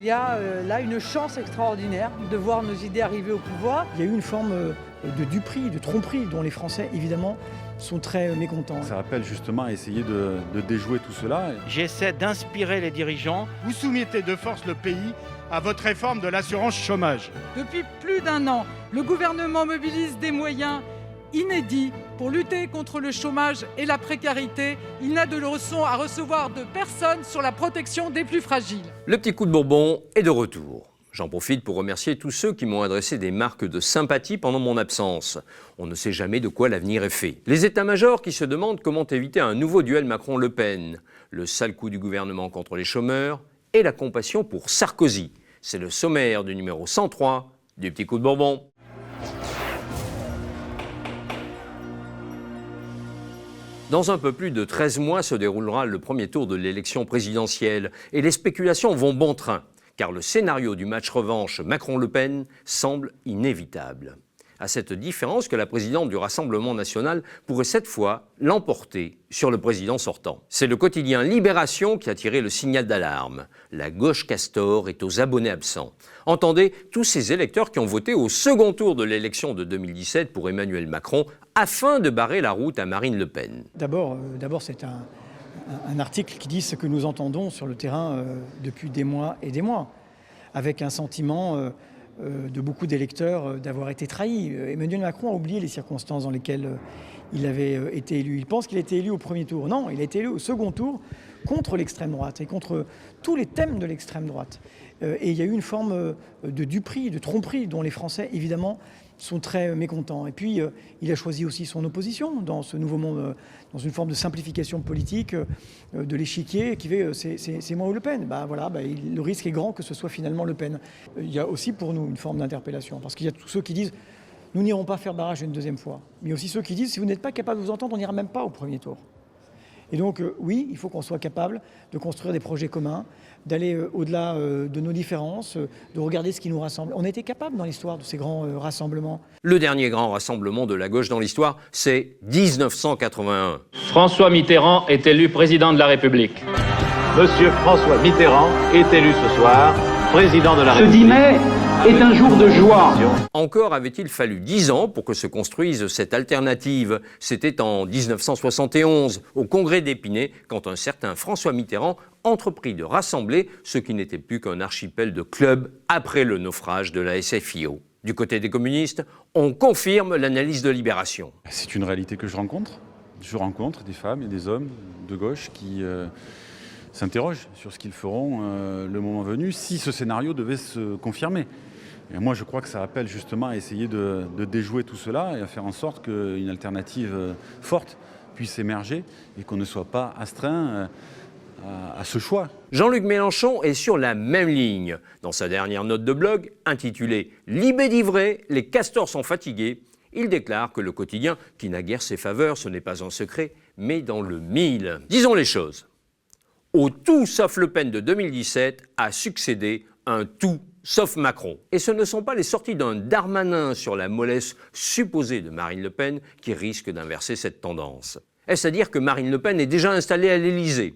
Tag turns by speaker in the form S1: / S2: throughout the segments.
S1: Il y a là une chance extraordinaire de voir nos idées arriver au pouvoir.
S2: Il y a eu une forme de duperie, de tromperie dont les Français, évidemment, sont très mécontents.
S3: Ça appelle justement à essayer de déjouer tout cela.
S4: J'essaie d'inspirer les dirigeants.
S5: Vous soumettez de force le pays à votre réforme de l'assurance chômage.
S6: Depuis plus d'un an, le gouvernement mobilise des moyens inédits pour lutter contre le chômage et la précarité. Il n'a de leçons à recevoir de personne sur la protection des plus fragiles.
S7: Le petit coup de Bourbon est de retour. J'en profite pour remercier tous ceux qui m'ont adressé des marques de sympathie pendant mon absence. On ne sait jamais de quoi l'avenir est fait. Les états-majors qui se demandent comment éviter un nouveau duel Macron-Le Pen, le sale coup du gouvernement contre les chômeurs et la compassion pour Sarkozy. C'est le sommaire du numéro 103 du petit coup de Bourbon. Dans un peu plus de 13 mois se déroulera le premier tour de l'élection présidentielle et les spéculations vont bon train, car le scénario du match revanche Macron-Le Pen semble inévitable. À cette différence que la présidente du Rassemblement national pourrait cette fois l'emporter sur le président sortant. C'est le quotidien Libération qui a tiré le signal d'alarme. La gauche castor est aux abonnés absents. Entendez tous ces électeurs qui ont voté au second tour de l'élection de 2017 pour Emmanuel Macron afin de barrer la route à Marine Le Pen.
S2: D'abord, c'est un article qui dit ce que nous entendons sur le terrain depuis des mois et des mois, avec un sentiment de beaucoup d'électeurs d'avoir été trahis. Emmanuel Macron a oublié les circonstances dans lesquelles il avait été élu. Il pense qu'il a été élu au premier tour. Non, il a été élu au second tour contre l'extrême droite et contre tous les thèmes de l'extrême droite. Et il y a eu une forme de duperie, de tromperie dont les Français, évidemment, sont très mécontents. Et puis, il a choisi aussi son opposition dans ce nouveau monde, dans une forme de simplification politique de l'échiquier qui fait c'est moi ou Le Pen. Le risque est grand que ce soit finalement Le Pen. Il y a aussi pour nous une forme d'interpellation, parce qu'il y a tous ceux qui disent nous n'irons pas faire barrage une deuxième fois. Mais aussi ceux qui disent si vous n'êtes pas capable de vous entendre, on n'ira même pas au premier tour. Et donc, oui, il faut qu'on soit capable de construire des projets communs, d'aller au-delà de nos différences, de regarder ce qui nous rassemble. On a été capable dans l'histoire de ces grands rassemblements.
S7: Le dernier grand rassemblement de la gauche dans l'histoire, c'est 1981.
S8: François Mitterrand est élu président de la République.
S9: Monsieur François Mitterrand est élu ce soir président de la République.
S10: Ce 10 mai est un jour de joie.
S7: Encore avait-il fallu 10 ans pour que se construise cette alternative. C'était en 1971, au congrès d'Épinay, quand un certain François Mitterrand entreprit de rassembler ce qui n'était plus qu'un archipel de clubs après le naufrage de la SFIO. Du côté des communistes, on confirme l'analyse de Libération.
S3: C'est une réalité que je rencontre. Je rencontre des femmes et des hommes de gauche qui s'interrogent sur ce qu'ils feront le moment venu si ce scénario devait se confirmer. Et moi, je crois que ça appelle justement à essayer de déjouer tout cela et à faire en sorte qu'une alternative forte puisse émerger et qu'on ne soit pas astreint à ce choix.
S7: Jean-Luc Mélenchon est sur la même ligne. Dans sa dernière note de blog, intitulée « Libé d'ivré, les castors sont fatigués », il déclare que le quotidien, qui n'a guère ses faveurs, ce n'est pas un secret, mais dans le mille. Disons les choses. Au tout sauf Le Pen de 2017 a succédé un tout sauf Macron. Et ce ne sont pas les sorties d'un Darmanin sur la mollesse supposée de Marine Le Pen qui risquent d'inverser cette tendance. Est-ce à dire que Marine Le Pen est déjà installée à l'Élysée ?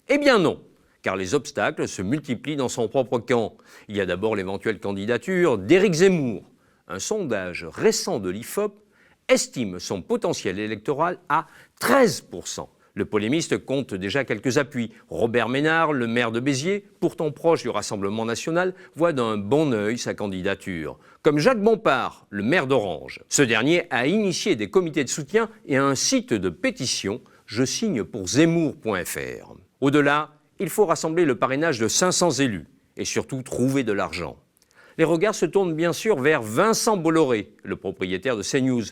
S7: Eh bien non, car les obstacles se multiplient dans son propre camp. Il y a d'abord l'éventuelle candidature d'Éric Zemmour. Un sondage récent de l'IFOP estime son potentiel électoral à 13%. Le polémiste compte déjà quelques appuis. Robert Ménard, le maire de Béziers, pourtant proche du Rassemblement national, voit d'un bon œil sa candidature. Comme Jacques Bompard, le maire d'Orange. Ce dernier a initié des comités de soutien et un site de pétition, je signe pour zemmour.fr. Au-delà, il faut rassembler le parrainage de 500 élus et surtout trouver de l'argent. Les regards se tournent bien sûr vers Vincent Bolloré, le propriétaire de CNews.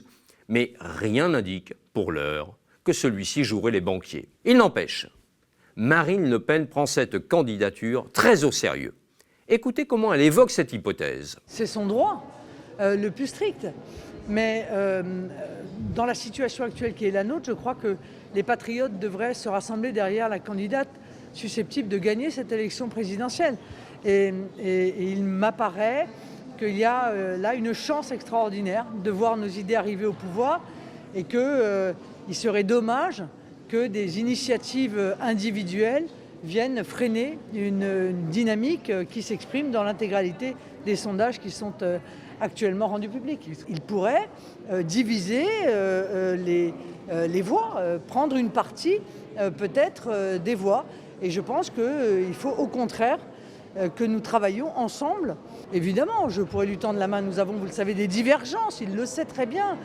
S7: Mais rien n'indique, pour l'heure, que celui-ci jouerait les banquiers. Il n'empêche, Marine Le Pen prend cette candidature très au sérieux. Écoutez comment elle évoque cette hypothèse.
S1: C'est son droit, le plus strict. Mais dans la situation actuelle qui est la nôtre, je crois que les patriotes devraient se rassembler derrière la candidate susceptible de gagner cette élection présidentielle. Et il m'apparaît qu'il y a là une chance extraordinaire de voir nos idées arriver au pouvoir et qu'il serait dommage que des initiatives individuelles viennent freiner une dynamique qui s'exprime dans l'intégralité des sondages qui sont actuellement rendus publics. Ils pourraient diviser les voix, prendre une partie peut-être des voix. Et je pense qu'il faut au contraire que nous travaillions ensemble. Évidemment, je pourrais lui tendre la main. Nous avons, vous le savez, des divergences, il le sait très bien.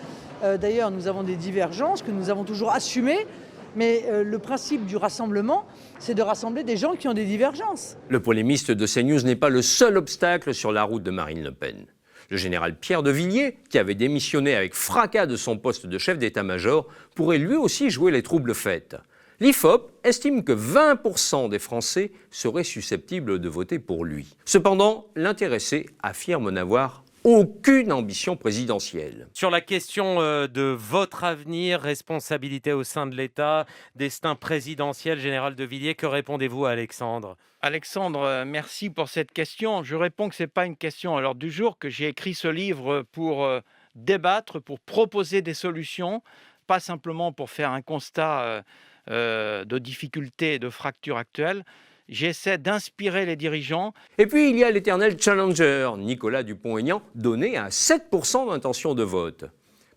S1: D'ailleurs, nous avons des divergences que nous avons toujours assumées. Mais le principe du rassemblement, c'est de rassembler des gens qui ont des divergences.
S7: Le polémiste de CNews n'est pas le seul obstacle sur la route de Marine Le Pen. Le général Pierre de Villiers, qui avait démissionné avec fracas de son poste de chef d'état-major, pourrait lui aussi jouer les troubles faits. L'IFOP estime que 20% des Français seraient susceptibles de voter pour lui. Cependant, l'intéressé affirme n'avoir aucune ambition présidentielle.
S11: Sur la question de votre avenir, responsabilité au sein de l'État, destin présidentiel, général de Villiers, que répondez-vous à Alexandre ?
S4: Alexandre, merci pour cette question. Je réponds que ce n'est pas une question à l'ordre du jour, que j'ai écrit ce livre pour débattre, pour proposer des solutions, pas simplement pour faire un constat de difficultés et de fractures actuelles. J'essaie d'inspirer les dirigeants.
S7: Et puis il y a l'éternel challenger, Nicolas Dupont-Aignan, donné à 7% d'intention de vote.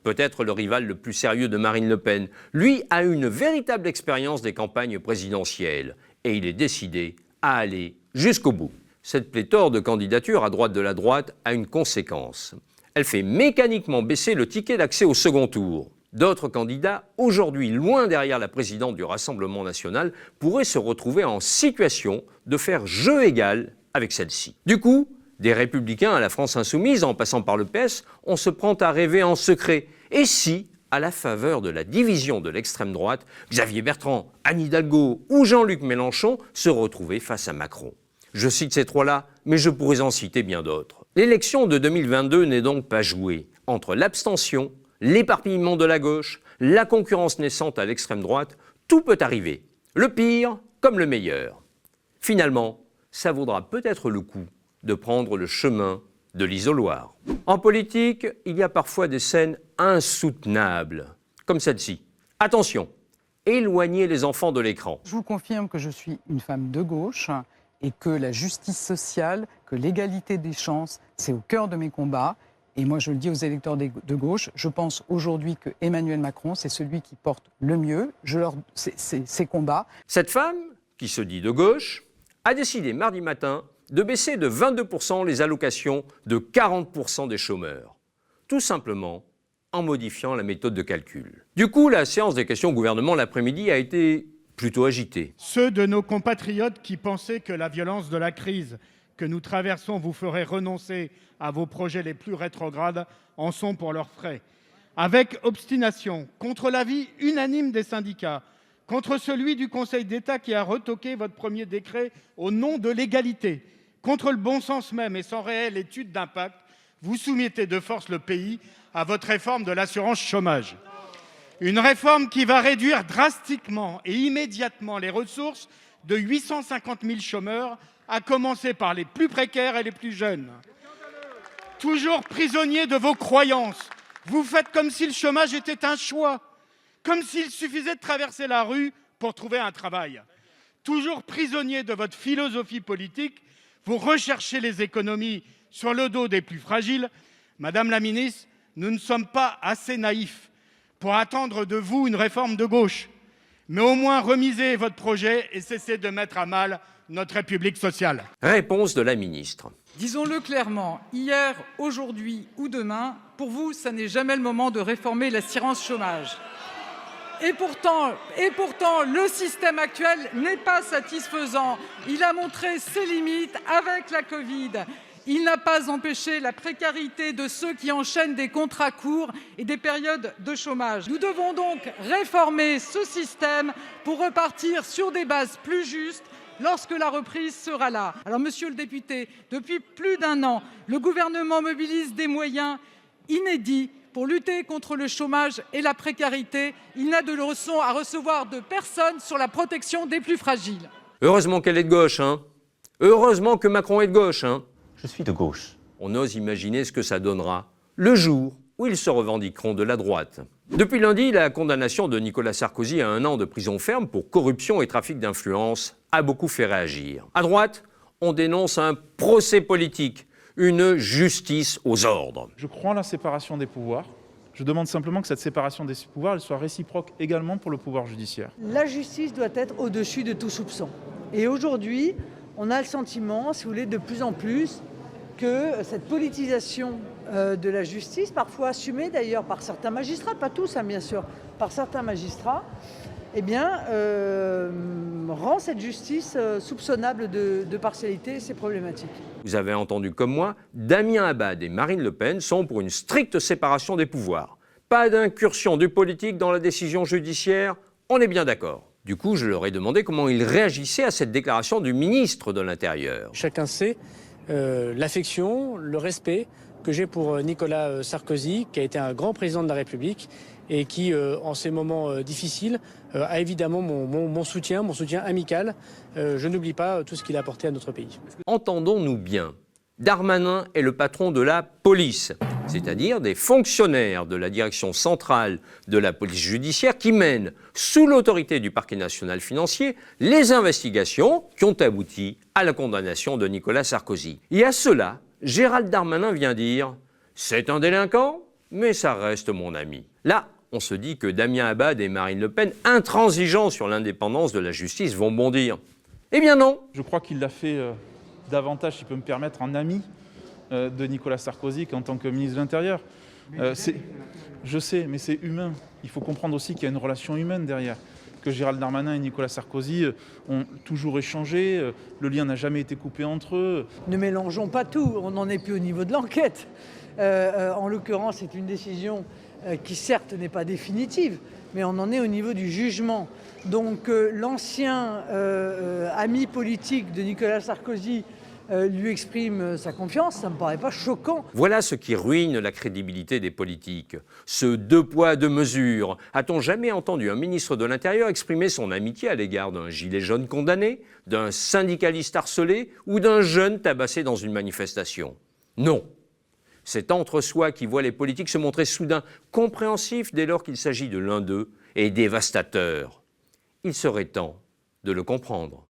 S7: Peut-être le rival le plus sérieux de Marine Le Pen. Lui a une véritable expérience des campagnes présidentielles et il est décidé à aller jusqu'au bout. Cette pléthore de candidatures à droite de la droite a une conséquence. Elle fait mécaniquement baisser le ticket d'accès au second tour. D'autres candidats, aujourd'hui loin derrière la présidente du Rassemblement national, pourraient se retrouver en situation de faire jeu égal avec celle-ci. Du coup, des Républicains à la France insoumise, en passant par le PS, on se prend à rêver en secret. Et si, à la faveur de la division de l'extrême droite, Xavier Bertrand, Anne Hidalgo ou Jean-Luc Mélenchon se retrouvaient face à Macron? Je cite ces trois-là, mais je pourrais en citer bien d'autres. L'élection de 2022 n'est donc pas jouée. Entre l'abstention, l'éparpillement de la gauche, la concurrence naissante à l'extrême droite, tout peut arriver. Le pire comme le meilleur. Finalement, ça vaudra peut-être le coup de prendre le chemin de l'isoloir. En politique, il y a parfois des scènes insoutenables, comme celle-ci. Attention, éloignez les enfants de l'écran.
S6: Je vous confirme que je suis une femme de gauche et que la justice sociale, que l'égalité des chances, c'est au cœur de mes combats. Et moi, je le dis aux électeurs de gauche, je pense aujourd'hui que Emmanuel Macron, c'est celui qui porte le mieux ces combats.
S7: Cette femme, qui se dit de gauche, a décidé mardi matin de baisser de 22% les allocations de 40% des chômeurs. Tout simplement en modifiant la méthode de calcul. Du coup, la séance des questions au gouvernement l'après-midi a été plutôt agitée.
S5: Ceux de nos compatriotes qui pensaient que la violence de la crise que nous traversons vous ferait renoncer à vos projets les plus rétrogrades en sont pour leurs frais. Avec obstination, contre l'avis unanime des syndicats, contre celui du Conseil d'État qui a retoqué votre premier décret au nom de l'égalité, contre le bon sens même et sans réelle étude d'impact, vous soumettez de force le pays à votre réforme de l'assurance chômage. Une réforme qui va réduire drastiquement et immédiatement les ressources de 850 000 chômeurs, à commencer par les plus précaires et les plus jeunes. Toujours prisonniers de vos croyances, vous faites comme si le chômage était un choix, comme s'il suffisait de traverser la rue pour trouver un travail. Toujours prisonniers de votre philosophie politique, vous recherchez les économies sur le dos des plus fragiles. Madame la ministre, nous ne sommes pas assez naïfs pour attendre de vous une réforme de gauche. Mais au moins remisez votre projet et cessez de mettre à mal notre République sociale.
S7: Réponse de la ministre.
S6: Disons-le clairement, hier, aujourd'hui ou demain, pour vous, ça n'est jamais le moment de réformer l'assurance chômage. Et pourtant, le système actuel n'est pas satisfaisant. Il a montré ses limites avec la Covid. Il n'a pas empêché la précarité de ceux qui enchaînent des contrats courts et des périodes de chômage. Nous devons donc réformer ce système pour repartir sur des bases plus justes lorsque la reprise sera là. Alors, monsieur le député, depuis plus d'un an, le gouvernement mobilise des moyens inédits pour lutter contre le chômage et la précarité. Il n'a de leçons à recevoir de personne sur la protection des plus fragiles.
S7: Heureusement qu'elle est de gauche, hein. Heureusement que Macron est de gauche, hein.
S12: Je suis de gauche.
S7: On ose imaginer ce que ça donnera le jour où ils se revendiqueront de la droite. Depuis lundi, la condamnation de Nicolas Sarkozy à 1 an de prison ferme pour corruption et trafic d'influence a beaucoup fait réagir. À droite, on dénonce un procès politique, une justice aux ordres.
S12: Je crois en la séparation des pouvoirs. Je demande simplement que cette séparation des pouvoirs elle soit réciproque également pour le pouvoir judiciaire.
S1: La justice doit être au-dessus de tout soupçon. Et aujourd'hui, on a le sentiment, si vous voulez, de plus en plus, que cette politisation de la justice, parfois assumée d'ailleurs par certains magistrats, pas tous bien sûr, par certains magistrats, eh bien, rend cette justice soupçonnable de partialité, c'est problématique.
S7: Vous avez entendu comme moi, Damien Abad et Marine Le Pen sont pour une stricte séparation des pouvoirs. Pas d'incursion du politique dans la décision judiciaire, on est bien d'accord. Du coup, je leur ai demandé comment ils réagissaient à cette déclaration du ministre de l'Intérieur.
S13: Chacun sait l'affection, le respect que j'ai pour Nicolas Sarkozy, qui a été un grand président de la République et qui, en ces moments difficiles, a évidemment mon soutien amical. Je n'oublie pas tout ce qu'il a apporté à notre pays.
S7: Entendons-nous bien. Darmanin est le patron de la police, c'est-à-dire des fonctionnaires de la direction centrale de la police judiciaire qui mènent, sous l'autorité du parquet national financier, les investigations qui ont abouti à la condamnation de Nicolas Sarkozy. Et à cela, Gérald Darmanin vient dire « c'est un délinquant, mais ça reste mon ami ». Là, on se dit que Damien Abad et Marine Le Pen, intransigeants sur l'indépendance de la justice, vont bondir. Eh bien non.
S12: Je crois qu'il l'a fait davantage, si je peux me permettre, en ami de Nicolas Sarkozy qu'en tant que ministre de l'Intérieur. Je sais, mais c'est humain. Il faut comprendre aussi qu'il y a une relation humaine derrière. Que Gérald Darmanin et Nicolas Sarkozy ont toujours échangé, le lien n'a jamais été coupé entre eux.
S1: Ne mélangeons pas tout, on n'en est plus au niveau de l'enquête. En l'occurrence, c'est une décision qui certes n'est pas définitive, mais on en est au niveau du jugement. Donc l'ancien ami politique de Nicolas Sarkozy lui exprime sa confiance, ça ne me paraît pas choquant.
S7: Voilà ce qui ruine la crédibilité des politiques. Ce deux poids, deux mesures. A-t-on jamais entendu un ministre de l'Intérieur exprimer son amitié à l'égard d'un gilet jaune condamné, d'un syndicaliste harcelé ou d'un jeune tabassé dans une manifestation? Non. C'est entre-soi qui voit les politiques se montrer soudain compréhensifs dès lors qu'il s'agit de l'un d'eux et dévastateurs. Il serait temps de le comprendre.